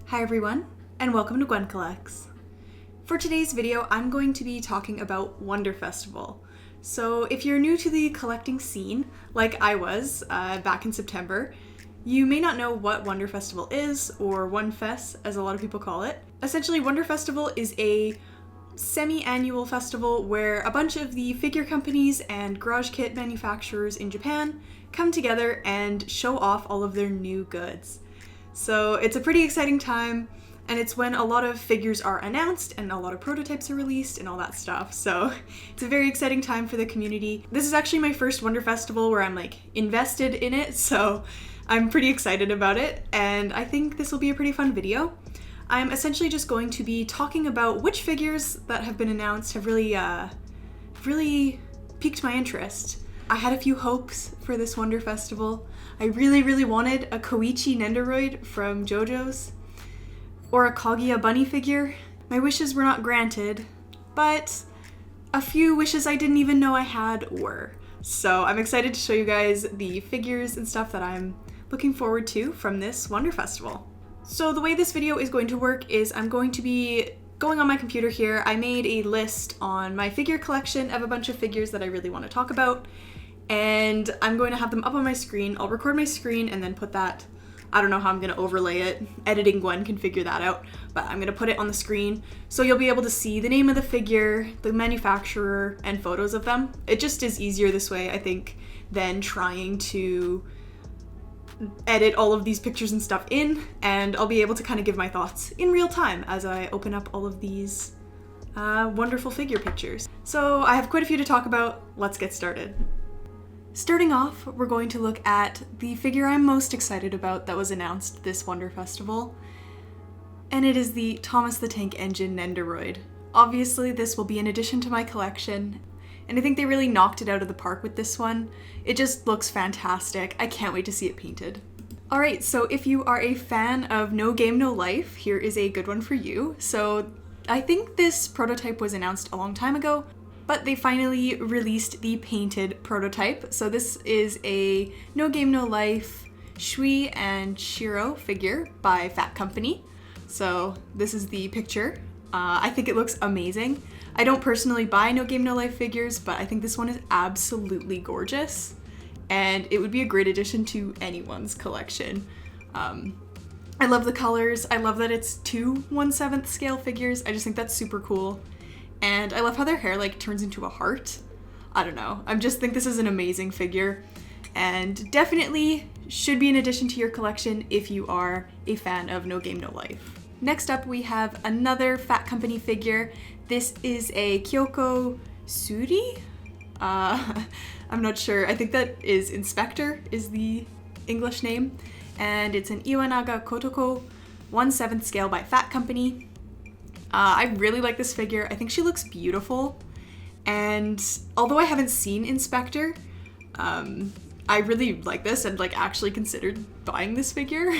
Hi everyone, and welcome to Gwen Collects. For today's video, I'm going to be talking about Wonder Festival. So if you're new to the collecting scene, like I was back in September, you may not know what Wonder Festival is, or Wonfes as a lot of people call it. Essentially, Wonder Festival is a semi-annual festival where a bunch of the figure companies and garage kit manufacturers in Japan come together and show off all of their new goods. So it's a pretty exciting time, and it's when a lot of figures are announced and a lot of prototypes are released and all that stuff. So it's a very exciting time for the community. This is actually my first Wonder Festival where I'm invested in it, so I'm pretty excited about it, and I think this will be a pretty fun video. I'm essentially just going to be talking about which figures that have been announced have really piqued my interest. I had a few hopes for this Wonder Festival. I really wanted a Koichi Nendoroid from JoJo's, or a Kaguya bunny figure. My wishes were not granted, but a few wishes I didn't even know I had were. So I'm excited to show you guys the figures and stuff that I'm looking forward to from this Wonder Festival. So the way this video is going to work is I'm going to be going on my computer here. I made a list on my figure collection of a bunch of figures that I really want to talk about, and I'm going to have them up on my screen. I'll record my screen and then put that, I don't know how I'm going to overlay it. Editing Gwen can figure that out, but I'm going to put it on the screen so you'll be able to see the name of the figure, the manufacturer, and photos of them. It just is easier this way, I think, than trying to edit all of these pictures and stuff in, and I'll be able to kind of give my thoughts in real time as I open up all of these wonderful figure pictures. So I have quite a few to talk about. Let's get started. Starting off, we're going to look at the figure I'm most excited about that was announced this Wonder Festival, and it is the Thomas the Tank Engine Nendoroid. Obviously, this will be an addition to my collection, and I think they really knocked it out of the park with this one. It just looks fantastic. I can't wait to see it painted. Alright, so if you are a fan of No Game No Life, here is a good one for you. So I think this prototype was announced a long time ago, but they finally released the painted prototype. So this is a No Game No Life Schwi and Shiro figure by Phat Company. So this is the picture. I think it looks amazing. I don't personally buy No Game No Life figures, but I think this one is absolutely gorgeous, and it would be a great addition to anyone's collection. I love the colors. I love that it's two 1/7 scale figures. I just think that's super cool. And I love how their hair turns into a heart. I don't know. I just think this is an amazing figure, and definitely should be an addition to your collection if you are a fan of No Game No Life. Next up, we have another Phat Company figure. This is a KonoSuba? I'm not sure. I think that is In-Spectre is the English name. And it's an Iwanaga Kotoko 1/7 scale by Phat Company. I really like this figure. I think she looks beautiful. And although I haven't seen In-Spectre, I really like this and actually considered buying this figure.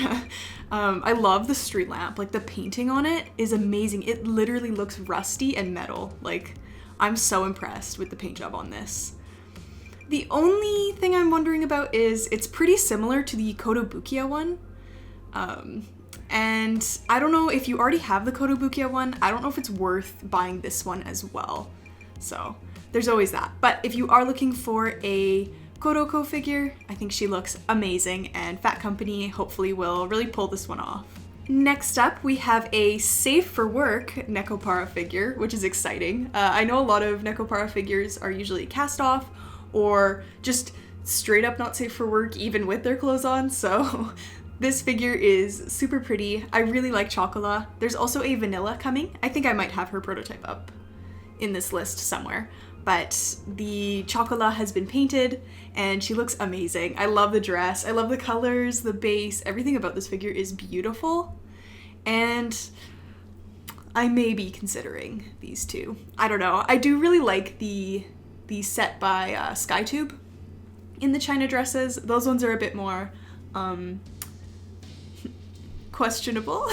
I love the street lamp. The painting on it is amazing. It literally looks rusty and metal. I'm so impressed with the paint job on this. The only thing I'm wondering about is it's pretty similar to the Kotobukiya one. And I don't know if you already have the Kotobukiya one. I don't know if it's worth buying this one as well. So there's always that. But if you are looking for a Kotoko figure, I think she looks amazing, and Phat Company hopefully will really pull this one off. Next up, we have a safe for work Nekopara figure, which is exciting. I know a lot of Nekopara figures are usually cast off or just straight up not safe for work even with their clothes on, so this figure is super pretty. I really like Chocola. There's also a vanilla coming. I think I might have her prototype up in this list somewhere. But the Chocola has been painted and she looks amazing. I love the dress. I love the colors, the base, everything about this figure is beautiful. And I may be considering these two. I don't know. I do really like the set by SkyTube in the China dresses. Those ones are a bit more questionable,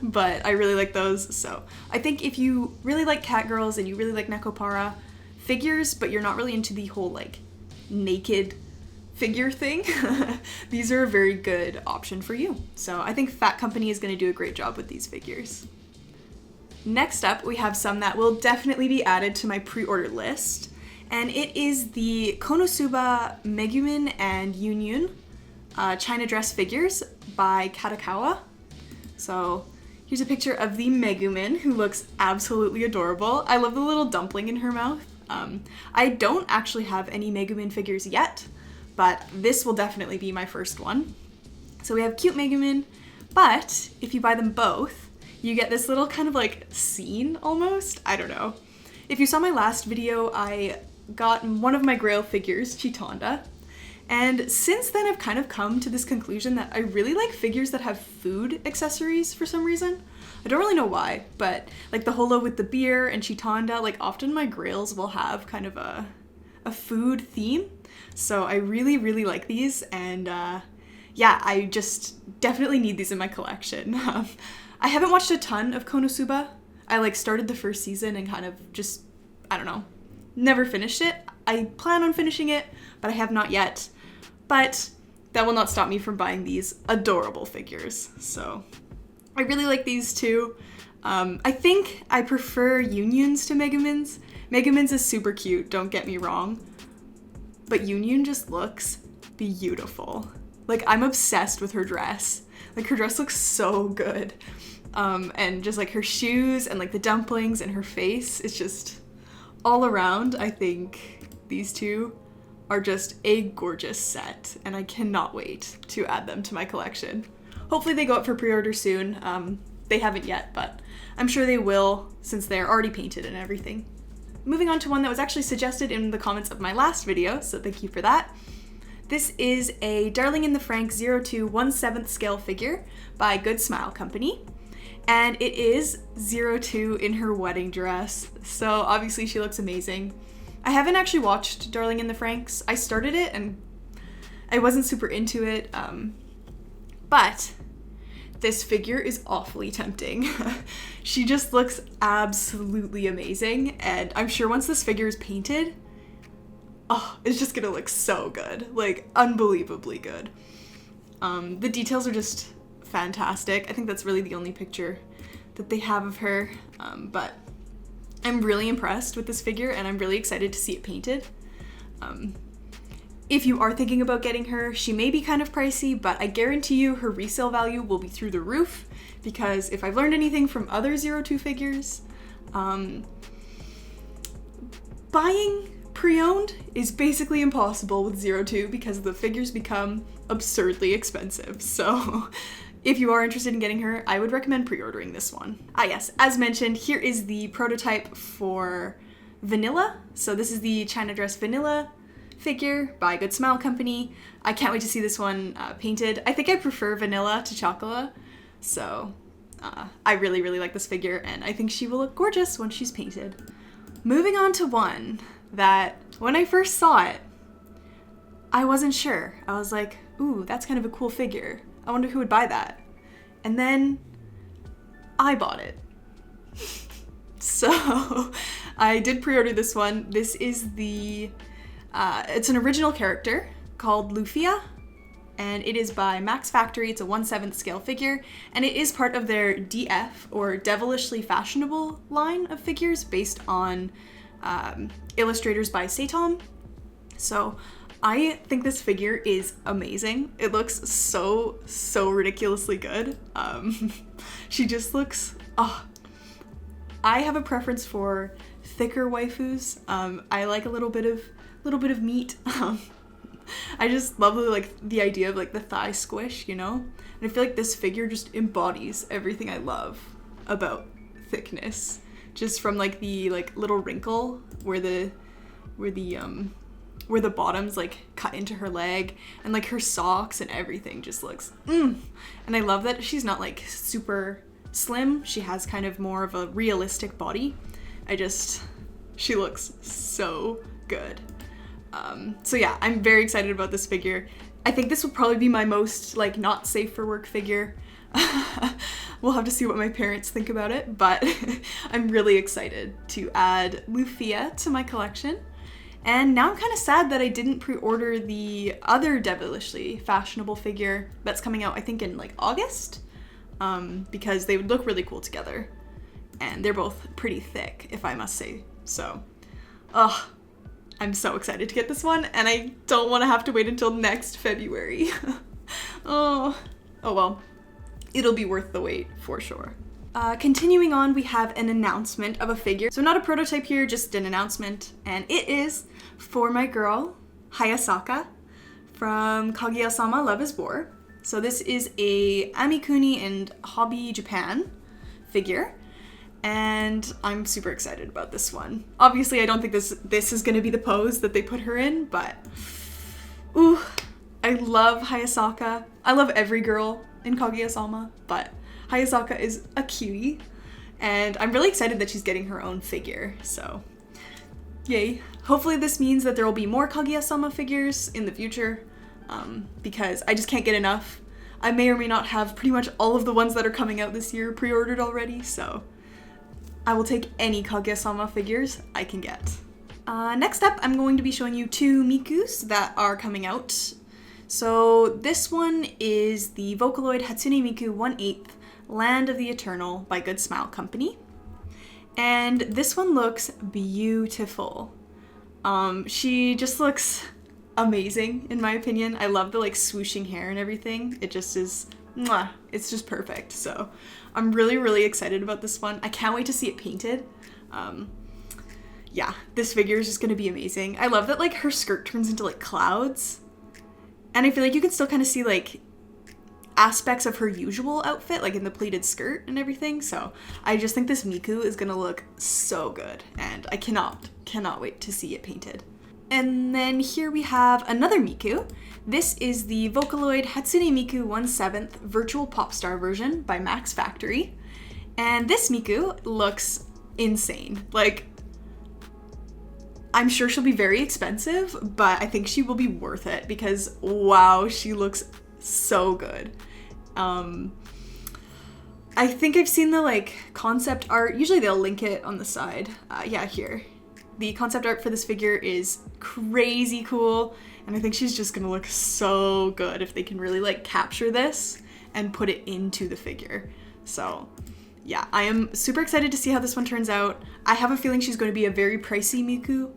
but I really like those. So I think if you really like Catgirls and you really like Nekopara figures, but you're not really into the whole naked figure thing, these are a very good option for you. So I think Phat Company is going to do a great job with these figures. Next up, we have some that will definitely be added to my pre-order list, and it is the KonoSuba Megumin and Yunyun China dress figures by Kadokawa. So here's a picture of the Megumin, who looks absolutely adorable. I love the little dumpling in her mouth. I don't actually have any Megumin figures yet, but this will definitely be my first one. So we have cute Megumin, but if you buy them both, you get this little kind of like scene almost. I don't know. If you saw my last video, I got one of my Grail figures, Chitanda, and since then I've kind of come to this conclusion that I really like figures that have food accessories for some reason. I don't really know why, but like the holo with the beer and Chitanda, like often my Grails will have kind of a food theme. So I really, really like these, and yeah, I just definitely need these in my collection. I haven't watched a ton of KonoSuba. I like started the first season and kind of just, I don't know, never finished it. I plan on finishing it, but I have not yet. But that will not stop me from buying these adorable figures. So I really like these too. I think I prefer Yunyuns to Megumins. Megumins is super cute, don't get me wrong. But Yunyun just looks beautiful. Like, I'm obsessed with her dress. Like, her dress looks so good. And just like her shoes and like the dumplings and her face, it's just all around. I think these two are just a gorgeous set, and I cannot wait to add them to my collection. Hopefully they go up for pre-order soon. They haven't yet, but I'm sure they will since they're already painted and everything. Moving on to one that was actually suggested in the comments of my last video, so thank you for that. This is a Darling in the Franxx 02 1/7 scale figure by Good Smile Company. And it is 02 in her wedding dress, so obviously she looks amazing. I haven't actually watched Darling in the Franxx. I started it and I wasn't super into it, but this figure is awfully tempting. She just looks absolutely amazing, and I'm sure once this figure is painted, oh, it's just gonna look so good, like unbelievably good. The details are just fantastic. I think that's really the only picture that they have of her, but I'm really impressed with this figure and I'm really excited to see it painted. If you are thinking about getting her, she may be kind of pricey, but I guarantee you her resale value will be through the roof, because if I've learned anything from other 02 figures, buying pre-owned is basically impossible with 02 because the figures become absurdly expensive. So if you are interested in getting her, I would recommend pre-ordering this one. Ah yes, as mentioned, here is the prototype for Vanilla. So this is the China Dress Vanilla figure by Good Smile Company. I can't wait to see this one painted. I think I prefer Vanilla to Chocola, so I really, really like this figure, and I think she will look gorgeous when she's painted. Moving on to one that, when I first saw it, I wasn't sure. I was like, ooh, that's kind of a cool figure. I wonder who would buy that. And then I bought it. So I did pre-order this one. This is the, it's an original character called Luffia, and it is by Max Factory. It's a 1/7 scale figure, and it is part of their DF, or Devilishly Fashionable line of figures based on illustrators by Seitom. So I think this figure is amazing. It looks so ridiculously good. She just looks, oh, I have a preference for thicker waifus. I like a little bit of meat. I just love the idea of like the thigh squish, you know? And I feel like this figure just embodies everything I love about thickness. Just from like the little wrinkle where the bottoms like cut into her leg, and like her socks and everything just looks And I love that she's not like super slim. She has kind of more of a realistic body. She looks so good. So yeah, I'm very excited about this figure. I think this will probably be my most like not safe for work figure. We'll have to see what my parents think about it, but I'm really excited to add Luffia to my collection. And now I'm kind of sad that I didn't pre-order the other devilishly fashionable figure that's coming out, I think, in like August, because they would look really cool together. And they're both pretty thick, if I must say so. Ugh, I'm so excited to get this one, and I don't want to have to wait until next February. Oh well, it'll be worth the wait for sure. Continuing on, we have an announcement of a figure. So not a prototype here, just an announcement. And it is for my girl, Hayasaka, from Kaguya-sama Love is War. So this is a Amikuni and Hobby Japan figure. And I'm super excited about this one. Obviously, I don't think this is gonna be the pose that they put her in, but ooh, I love Hayasaka. I love every girl in Kaguya-sama, but Hayasaka is a cutie, and I'm really excited that she's getting her own figure, so yay. Hopefully this means that there will be more Kaguya-sama figures in the future, because I just can't get enough. I may or may not have pretty much all of the ones that are coming out this year pre-ordered already, so I will take any Kaguya-sama figures I can get. Next up, I'm going to be showing you 2 Mikus that are coming out. So this one is the Vocaloid Hatsune Miku 1/8 Land of the Eternal by Good Smile Company. And this one looks beautiful. She just looks amazing in my opinion. I love the like swooshing hair and everything. It just is, mwah, it's just perfect. So I'm really excited about this one. I can't wait to see it painted. Yeah, this figure is just gonna be amazing. I love that like her skirt turns into like clouds. And I feel like you can still kind of see like aspects of her usual outfit, like in the pleated skirt and everything. So I just think this Miku is gonna look so good, and I cannot wait to see it painted. And then here we have another Miku. This is the Vocaloid Hatsune Miku 1/7 Virtual Popstar version by Max Factory. And this Miku looks insane. Like, I'm sure she'll be very expensive, but I think she will be worth it because wow, she looks so good. I think I've seen the like concept art. Usually they'll link it on the side. Yeah, here. The concept art for this figure is crazy cool, and I think she's just gonna look so good if they can really like capture this and put it into the figure. So yeah, I am super excited to see how this one turns out. I have a feeling she's going to be a very pricey Miku,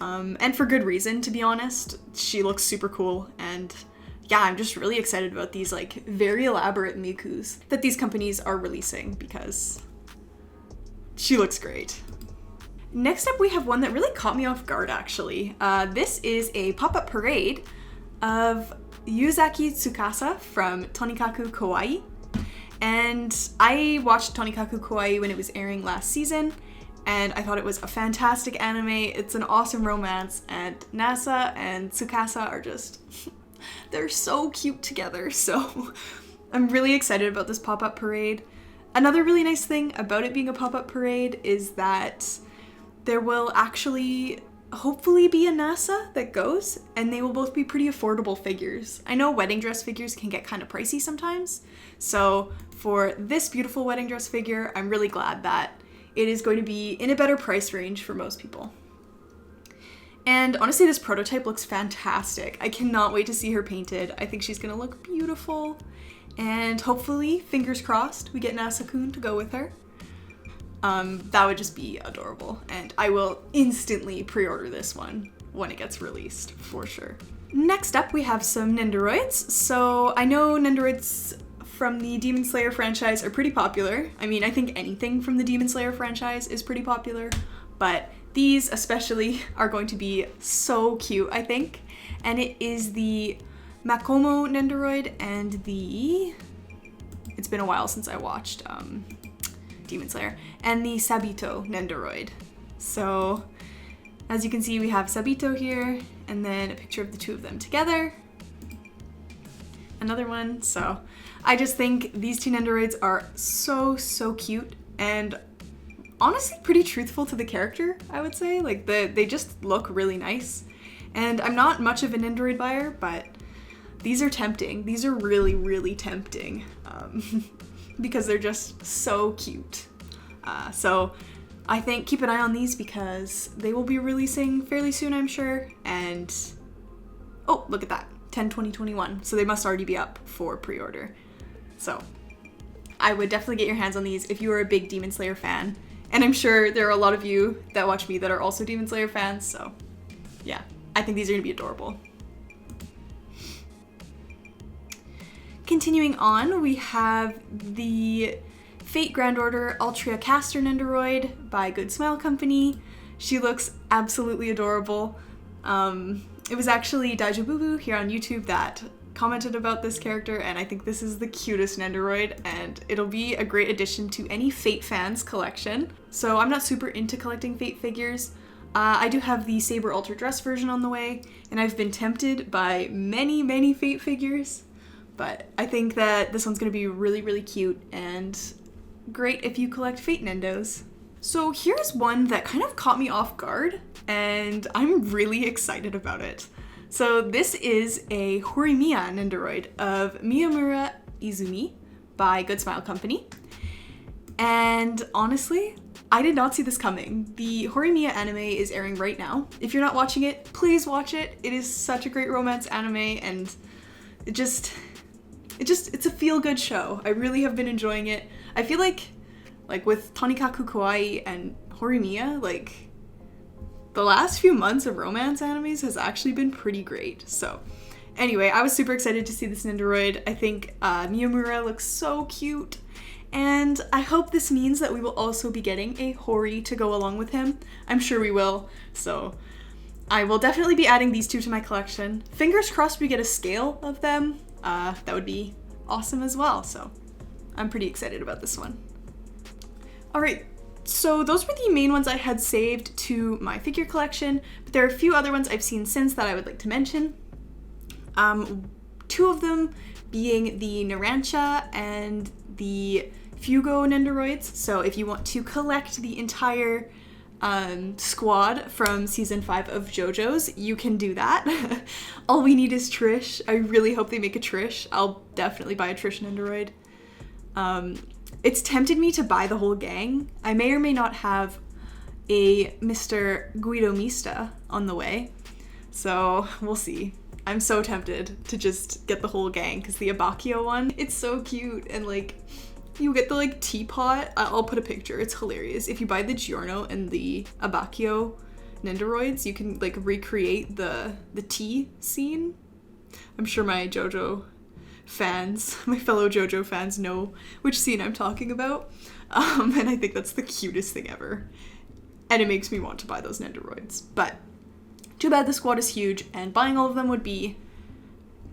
and for good reason, to be honest. She looks super cool, and yeah, I'm just really excited about these like very elaborate Mikus that these companies are releasing because she looks great. Next up, we have one that really caught me off guard, actually. This is a pop-up parade of Yuzaki Tsukasa from Tonikaku Kawaii. And I watched Tonikaku Kawaii when it was airing last season, and I thought it was a fantastic anime. It's an awesome romance, and Nasa and Tsukasa are just, they're so cute together. So I'm really excited about this pop-up parade. Another really nice thing about it being a pop-up parade is that there will actually hopefully be a NASA that goes, and they will both be pretty affordable figures. I know wedding dress figures can get kind of pricey sometimes, so for this beautiful wedding dress figure, I'm really glad that it is going to be in a better price range for most people. And honestly, this prototype looks fantastic. I cannot wait to see her painted. I think she's gonna look beautiful, and hopefully, fingers crossed, we get Nasa-kun to go with her. That would just be adorable, and I will instantly pre-order this one when it gets released, for sure. Next up, we have some Nendoroids. So I know Nendoroids from the Demon Slayer franchise are pretty popular. I mean, I think anything from the Demon Slayer franchise is pretty popular, but these especially are going to be so cute, I think. And it is the Makomo Nendoroid and the... It's been a while since I watched Demon Slayer, and the Sabito Nendoroid. So as you can see, we have Sabito here, and then a picture of the two of them together. Another one. So I just think these two Nendoroids are so cute, and honestly pretty truthful to the character, I would say. Like they just look really nice. And I'm not much of a Nendoroid buyer, but these are tempting. These are really tempting. Because they're just so cute. So I think keep an eye on these because they will be releasing fairly soon, I'm sure. And oh, look at that, 10/20/21. So they must already be up for pre-order. So I would definitely get your hands on these if you are a big Demon Slayer fan. And I'm sure there are a lot of you that watch me that are also Demon Slayer fans, so yeah, I think these are gonna be adorable. Continuing on, we have the Fate Grand Order Altria Caster Nendoroid by Good Smile Company. She looks absolutely adorable. It was actually Daijabubu here on YouTube that commented about this character, and I think this is the cutest Nendoroid, and it'll be a great addition to any Fate fans collection. So I'm not super into collecting Fate figures. I do have the Saber Ultra Dress version on the way, and I've been tempted by many Fate figures, but I think that this one's gonna be really, really cute and great if you collect Fate Nendos. So here's one that kind of caught me off guard, and I'm really excited about it. So this is a Horimiya Nendoroid of Miyamura Izumi by Good Smile Company. And honestly, I did not see this coming. The Horimiya anime is airing right now. If you're not watching it, please watch it. It is such a great romance anime, and it's a feel-good show. I really have been enjoying it. I feel like with Tonikaku Kawaii and Horimiya, like the last few months of romance animes has actually been pretty great. So anyway, I was super excited to see this Nendoroid. I think Miyamura looks so cute, and I hope this means that we will also be getting a Hori to go along with him. I'm sure we will, so I will definitely be adding these two to my collection. Fingers crossed we get a scale of them. That would be awesome as well, so I'm pretty excited about this one. Alright, so those were the main ones I had saved to my figure collection, but there are a few other ones I've seen since that I would like to mention. Two of them being the Narancha and the Fugo Nendoroids. So if you want to collect the entire squad from season 5 of JoJo's, you can do that. All we need is Trish. I really hope they make a Trish. I'll definitely buy a Trish Nendoroid. It's tempted me to buy the whole gang. I may or may not have a Mr. Guido Mista on the way, so we'll see. I'm so tempted to just get the whole gang because the Abakio one, it's so cute, and like you get the like teapot. I'll put a picture, it's hilarious. If you buy the Giorno and the Abakio Nendoroids, you can like recreate the tea scene. I'm sure my JoJo fans, my fellow JoJo fans, know which scene I'm talking about, and I think that's the cutest thing ever, and it makes me want to buy those Nendoroids. But too bad the squad is huge, and buying all of them would be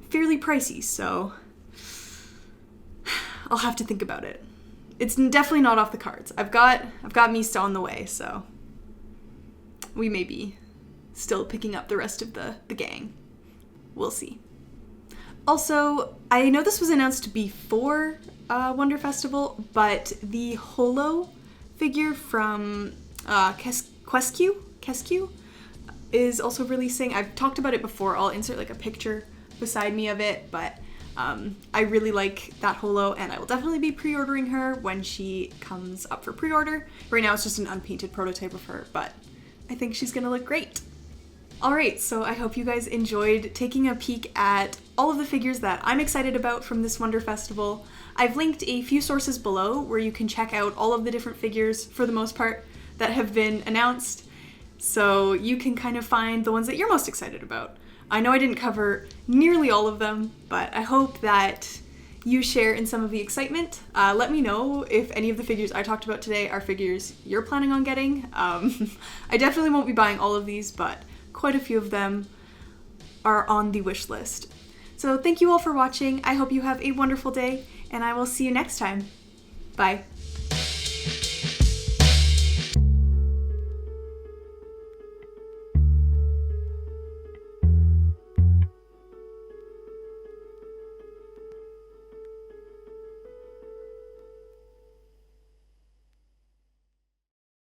fairly pricey, so I'll have to think about it. It's definitely not off the cards. I've got Mista on the way, so we may be still picking up the rest of the gang. We'll see. Also, I know this was announced before Wonder Festival, but the Holo figure from Kesku is also releasing. I've talked about it before. I'll insert like a picture beside me of it, but I really like that Holo, and I will definitely be pre-ordering her when she comes up for pre-order. Right now it's just an unpainted prototype of her, but I think she's gonna look great. Alright, so I hope you guys enjoyed taking a peek at all of the figures that I'm excited about from this Wonder Festival. I've linked a few sources below where you can check out all of the different figures, for the most part, that have been announced, so you can kind of find the ones that you're most excited about. I know I didn't cover nearly all of them, but I hope that you share in some of the excitement. Let me know if any of the figures I talked about today are figures you're planning on getting. I definitely won't be buying all of these, but quite a few of them are on the wish list. So thank you all for watching. I hope you have a wonderful day, and I will see you next time. Bye.